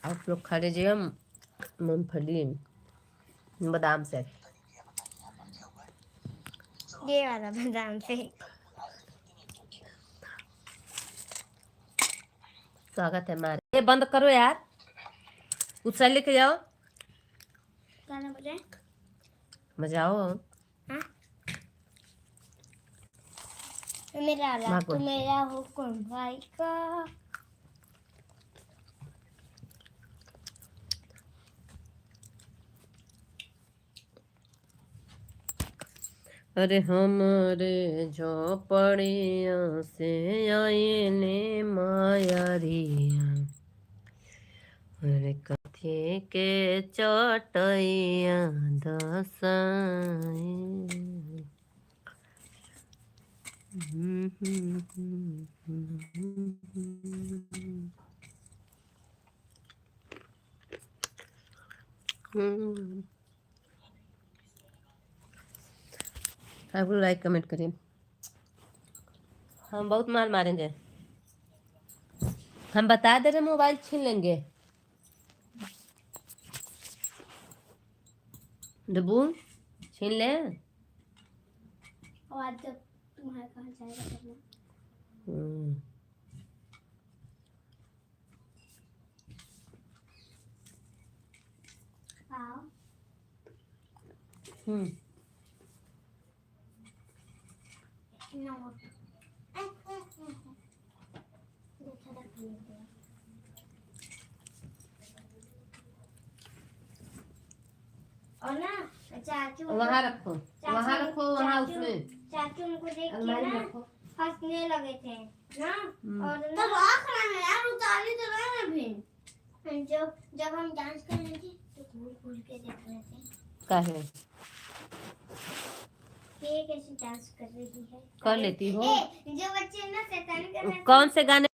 आप लोग खा लीजिए मूंगफली बादाम से। ये वाला बादाम से। स्वागत है हमारे। ये बंद करो यार, उछल लेके जाओ। गाना बजाए बजाओ। हाँ? मेरा रात तो मेरा हुक्म भाई का। अरे हमारे झोपड़िया से आए ने मायारिया, अरे कथे के चटैया दसाए। आप लोग लाइक कमेंट करें, हम बहुत मार मारेंगे। हम बता दे रहे मोबाइल छीन लेंगे। डब्बू छीन ले। और आज जब तुम्हारे कहाँ जाएगा करना। आओ। और ना चाचू वहाँ रखो, वहाँ रखो, वहाँ उसमें चाचू उनको देख के अलमारी ना रखो। हंसने लगे थे ना। और तब आँख ना यार उतारी तो रहा है भी। जब हम डांस कर रहे थे तो घूर घूर के देख रहे थे काहे ये कैसे डांस कर रही है। कर लेती हो। जो बच्चे ना शैतानी कर रहे थे कौन से गाने